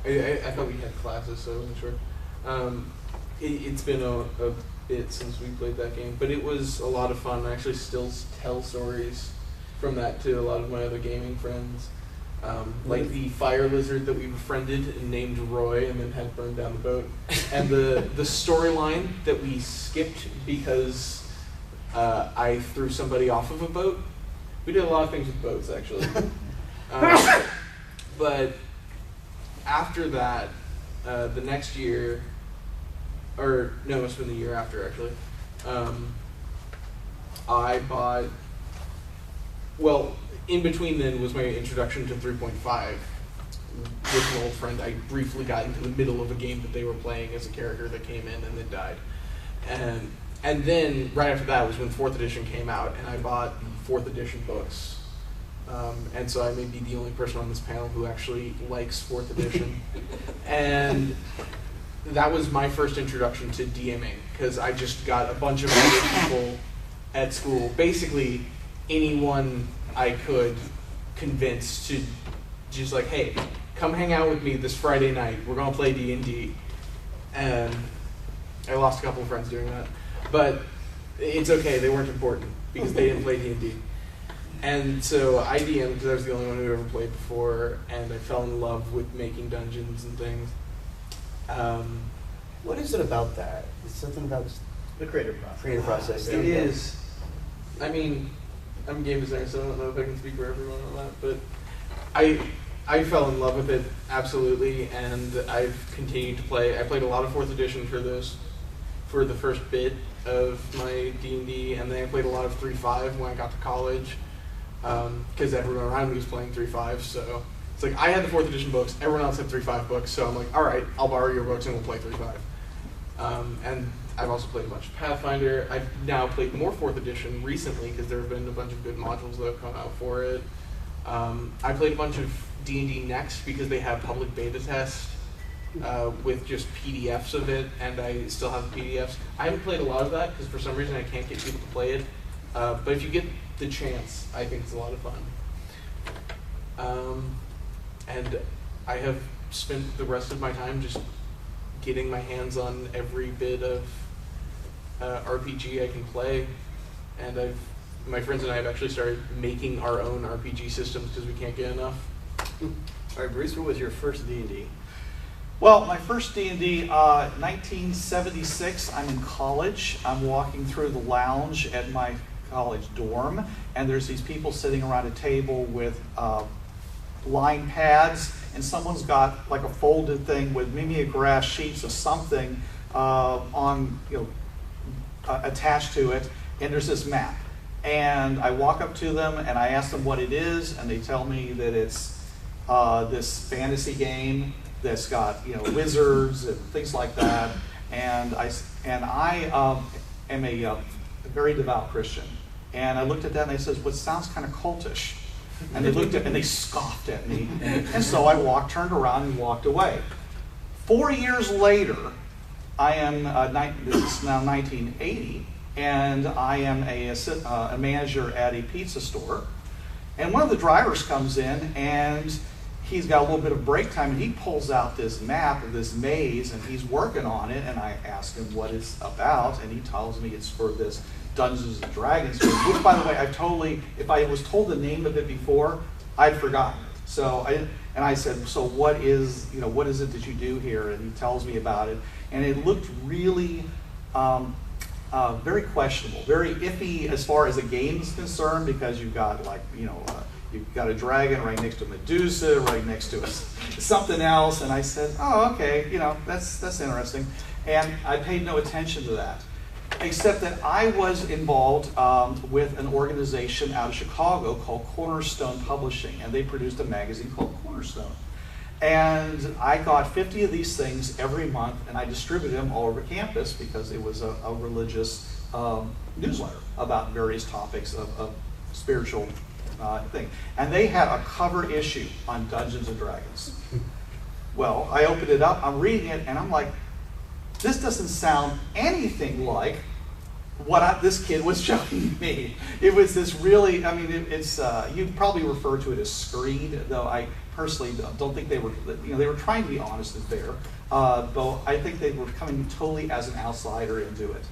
I thought we had classes, so I wasn't sure. It's been a bit since we played that game, but it was a lot of fun. I actually still tell stories from that to a lot of my other gaming friends. Like the fire lizard that we befriended and named Roy and then had burned down the boat. And the storyline that we skipped because I threw somebody off of a boat. We did a lot of things with boats, actually. But after that, the next year, or no, it must have been the year after, actually, I bought, well, in between then was my introduction to 3.5 with an old friend. I briefly got into the middle of a game that they were playing as a character that came in and then died. And then right after that was when 4th edition came out, and I bought the 4th edition books. And so I may be the only person on this panel who actually likes 4th edition. And that was my first introduction to DMing, because I just got a bunch of other people at school, basically anyone I could convince to just like, hey, come hang out with me this Friday night. We're going to play D&D. And I lost a couple of friends doing that. But it's okay, they weren't important because they didn't play D&D. And so I DM'd because I was the only one who ever played before, and I fell in love with making dungeons and things. What is it about that? It's something about The creative process. creative process. It is. I mean, I'm a game designer, so I don't know if I can speak for everyone on that, but I fell in love with it, absolutely, and I've continued to play. I played a lot of 4th edition for the first bit of my D&D, and then I played a lot of 3.5 when I got to college, because everyone around me was playing 3.5, so it's like I had the 4th edition books, everyone else had 3.5 books, so I'm like, all right, I'll borrow your books and we'll play 3.5. And I've also played a bunch of Pathfinder. I've now played more 4th edition recently because there have been a bunch of good modules that have come out for it. I played a bunch of D&D Next because they have public beta tests with just PDFs of it, and I still have the PDFs. I haven't played a lot of that because for some reason I can't get people to play it. But if you get the chance, I think it's a lot of fun. And I have spent the rest of my time just getting my hands on every bit of RPG I can play, and my friends and I have actually started making our own RPG systems because we can't get enough. All right, Bruce, what was your first D&D? Well, my first D&D, 1976, I'm in college. I'm walking through the lounge at my college dorm, and there's these people sitting around a table with line pads, and someone's got like a folded thing with mimeograph sheets of something attached to it, and there's this map. And I walk up to them and I ask them what it is, and they tell me that it's this fantasy game that's got wizards and things like that. And I am a very devout Christian. And I looked at that and I said, "Well, it sounds kind of cultish." And they looked at and they scoffed at me. And so I turned around and walked away. 4 years later, I am this is now 1980, and I am a manager at a pizza store. And one of the drivers comes in, and he's got a little bit of break time, and he pulls out this map of this maze, and he's working on it. And I ask him what it's about, and he tells me it's for this Dungeons and Dragons game, which, by the way, if I was told the name of it before, I'd forgotten it. So I said, "So what is it that you do here?" And he tells me about it, and it looked really very questionable, very iffy as far as the game is concerned, because you've got you've got a dragon right next to Medusa, right next to something else. And I said, "Oh, okay, that's interesting," and I paid no attention to that, except that I was involved with an organization out of Chicago called Cornerstone Publishing, and they produced a magazine called Cornerstone. And I got 50 of these things every month, and I distributed them all over campus because it was a religious newsletter about various topics of spiritual thing. And they had a cover issue on Dungeons and Dragons. Well, I opened it up, I'm reading it, and I'm like, this doesn't sound anything like what this kid was showing me. It was this really, it's you'd probably refer to it as screed, though personally don't think they were, they were trying to be honest and fair, but I think they were coming totally as an outsider into it.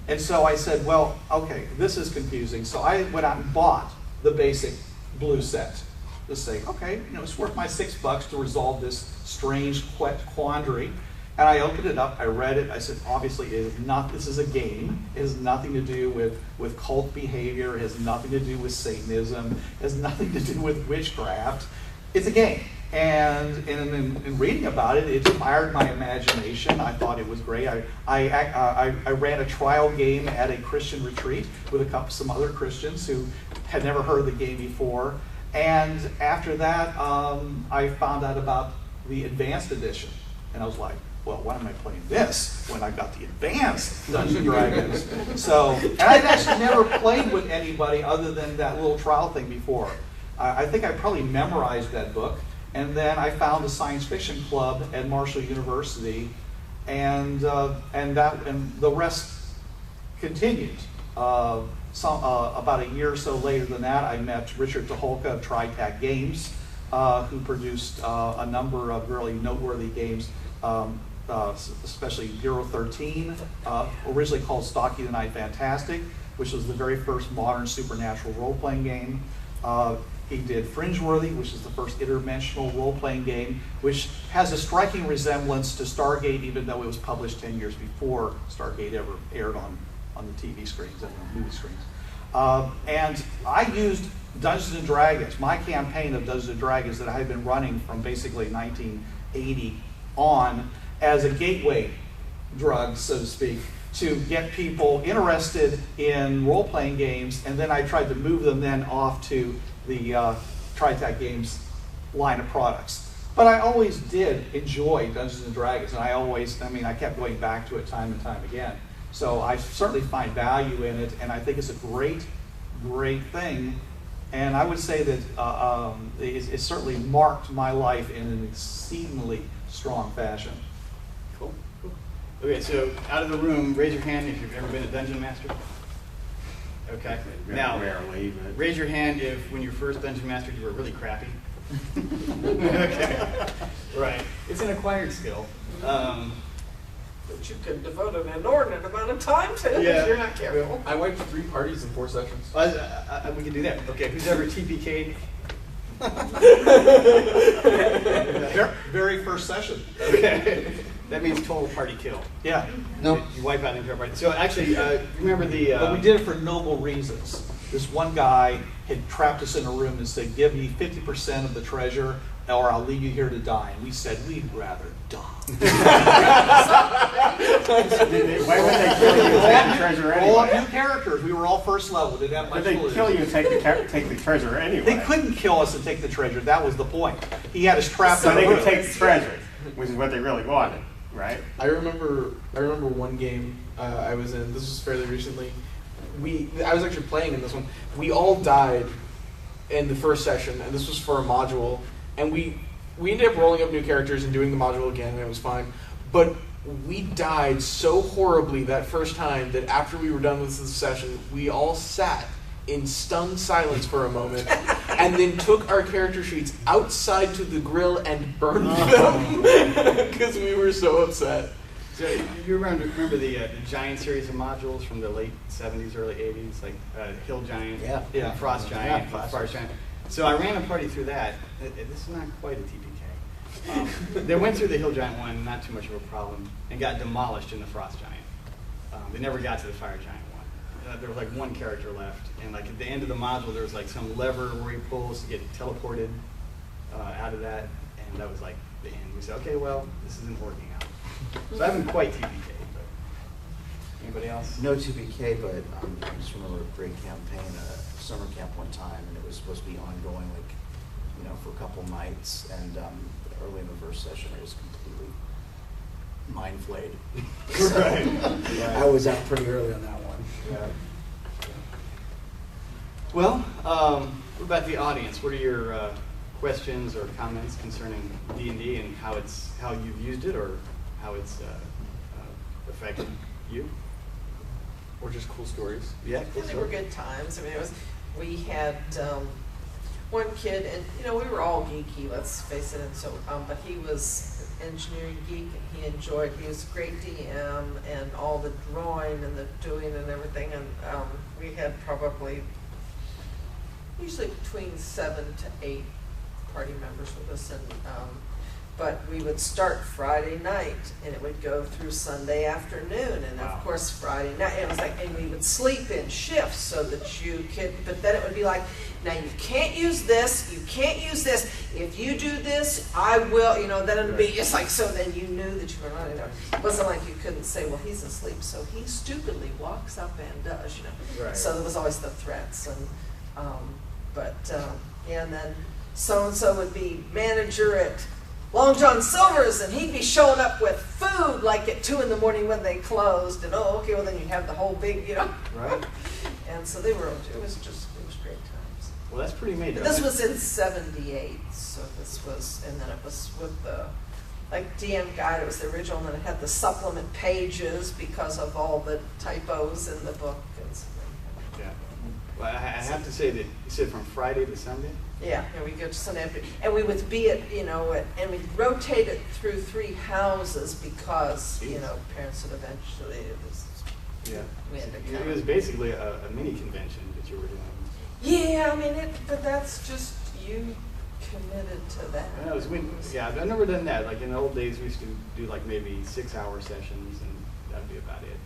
And so I said, well, okay, this is confusing. So I went out and bought the basic blue set to say, okay, it's worth my $6 to resolve this strange quandary. And I opened it up, I read it, I said, obviously this is a game. It has nothing to do with cult behavior, it has nothing to do with Satanism, it has nothing to do with witchcraft. It's a game. And in reading about it, it inspired my imagination. I thought it was great. I ran a trial game at a Christian retreat with some other Christians who had never heard of the game before. And after that, I found out about the advanced edition. And I was like, well, why am I playing this when I got the advanced Dungeons and Dragons? And I'd actually never played with anybody other than that little trial thing before. I think I probably memorized that book. And then I found a science fiction club at Marshall University, and the rest continued. About a year or so later than that, I met Richard Tucholka of TriTac Games, who produced a number of really noteworthy games, especially Bureau 13, originally called Stocky the Night Fantastic, which was the very first modern supernatural role-playing game. He did Fringeworthy, which is the first interdimensional role-playing game, which has a striking resemblance to Stargate, even though it was published 10 years before Stargate ever aired on the TV screens and the movie screens. And I used Dungeons & Dragons, my campaign of Dungeons & Dragons that I had been running from basically 1980 on, as a gateway drug, so to speak, to get people interested in role-playing games, and then I tried to move them then off to the TriTac Games line of products. But I always did enjoy Dungeons & Dragons, and I kept going back to it time and time again. So I certainly find value in it, and I think it's a great, great thing. And I would say that it certainly marked my life in an exceedingly strong fashion. Cool. Okay, so out of the room, raise your hand if you've ever been a Dungeon Master. Okay. Now, rarely, but raise your hand if when you first Dungeon Mastered you were really crappy. Okay. Right. It's an acquired skill. But you could devote an inordinate amount of time to it Yeah. if you're not careful. I wiped 3 parties in 4 sessions. We can do that. Okay, who's ever TPK'd? Very first session. Okay. That means total party kill. Yeah. No. You wipe out the entire party. So actually, remember the... But we did it for noble reasons. This one guy had trapped us in a room and said, give me 50% of the treasure or I'll leave you here to die. And we said, we'd rather die. why would they kill you and take the treasure All anyway? new characters. We were all first level. Didn't have Why much would they footage. kill you and take the treasure anyway? They couldn't kill us and take the treasure. That was the point. He had us trapped So in a they room. could take the treasure, which is what they really wanted, right? I remember one game I was in. This was fairly recently. I was actually playing in this one. We all died in the first session, and this was for a module. And we ended up rolling up new characters and doing the module again, and it was fine. But we died so horribly that first time that after we were done with the session, we all sat in stunned silence for a moment, and then took our character sheets outside to the grill and burned them because we were so upset. So you remember the Giant series of modules from the late 70s, early 80s, like Hill Giant, Yeah. Frost Giant, Yeah, Frost Giant. So I ran a party through that. This is not quite a TPK. They went through the Hill Giant one, not too much of a problem, and got demolished in the Frost Giant. They never got to the Fire Giant one. There was like one character left, and like at the end of the module, there was like some lever where he pulls to get teleported out of that, and that was like the end. We said, okay, well, this isn't working out. So I haven't quite TPK'd, but anybody else? No TPK, but I just remember a great campaign, a summer camp one time, and it was supposed to be ongoing, for a couple nights. And early in the first session, I was completely mind flayed. Right. I was out pretty early on that one. Yeah. Well, what about the audience? What are your questions or comments concerning D&D and how you've used it or how it's affected you? Or just cool stories. Yeah, They were good times. I mean, we had one kid, and you know, we were all geeky, let's face it, and so, but he was an engineering geek, and he was a great DM, and all the drawing and the doing and everything, and we had probably usually between 7 to 8 party members with us, and but we would start Friday night, and it would go through Sunday afternoon, and Wow. of course Friday night, it was like, and we would sleep in shifts so that you could, but then it would be like, now you can't use this, you can't use this, if you do this, I will, you know, then it would be, it's like, so then you knew that you were not, you know, it wasn't like you couldn't say, well, he's asleep, so he stupidly walks up and does, you know. Right. So there was always the threats, and, and then so-and-so would be manager at Long John Silver's, and he'd be showing up with food like at 2 in the morning when they closed, and oh, okay, well then you have the whole big, you know. Right. And so it was great times. Well, that's pretty major. But this was in '78, so this was, and then it was with the, like DM Guide, it was the original, and then it had the supplement pages because of all the typos in the book and something. Yeah. Well, I have to say that you said from Friday to Sunday? Yeah, and we go to Sunday afternoon, and we would be at, you know, and we'd rotate it through 3 houses because, you know, parents would eventually, it was, Yeah. we had to It come. was basically a mini convention that you were doing. Yeah, I mean, but that's just, you committed to that. I know, yeah, I've never done that. Like in the old days, we used to do like maybe 6-hour sessions, and that'd be about it.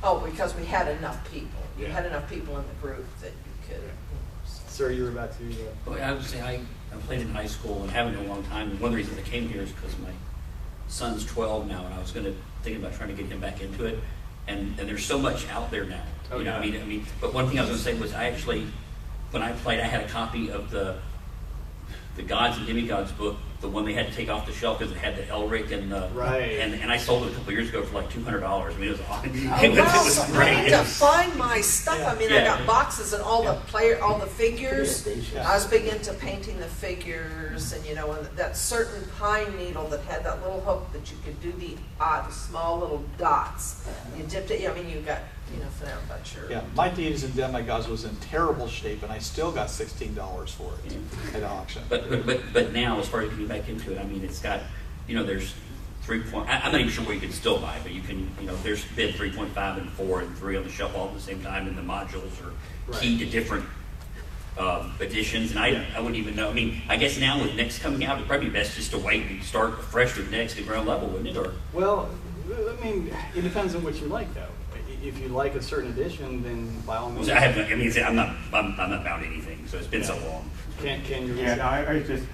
Oh, because we had enough people. You Yeah. had enough people in the group that you could, Yeah. you know, so. Sir, you were about to. Well, I would say I played in high school and haven't in a long time. And one of the reasons I came here is because my son's 12 now, and I was thinking about trying to get him back into it. And there's so much out there now. Oh, You know, yeah. I mean. But one thing I was going to say was I actually, when I played, I had a copy of the Gods and Demigods book, the one they had to take off the shelf because it had the Elric and the Right. and I sold it a couple years ago for like $200. I mean, it was awesome. Oh, It wow, was so I great. need to find my stuff. I mean, I Yeah. got boxes and all the figures. Yeah. I was big into painting the figures, and you know, and that certain pine needle that had that little hook that you could do the odd, small little dots. You dipped it. I mean, you got, you know, for that about your. Yeah, my Deities and Demigods was in terrible shape, and I still got $16 for it at auction. But now, as far as getting back into it, I mean, it's got, you know, there's 3. I'm not even sure what you can still buy, but you can, you know, there's been 3.5 and 4 and 3 on the shelf all at the same time, and the modules are keyed to different editions, and I wouldn't even know. I mean, I guess now with Next coming out, it'd probably be best just to wait and start fresh with Next at ground level, wouldn't it? Or Well, I mean, it depends on what you like, though. If you like a certain edition, then by all means. I have, I mean, I'm not bound to anything, so it's been so long. Can you? Yeah, no, I was just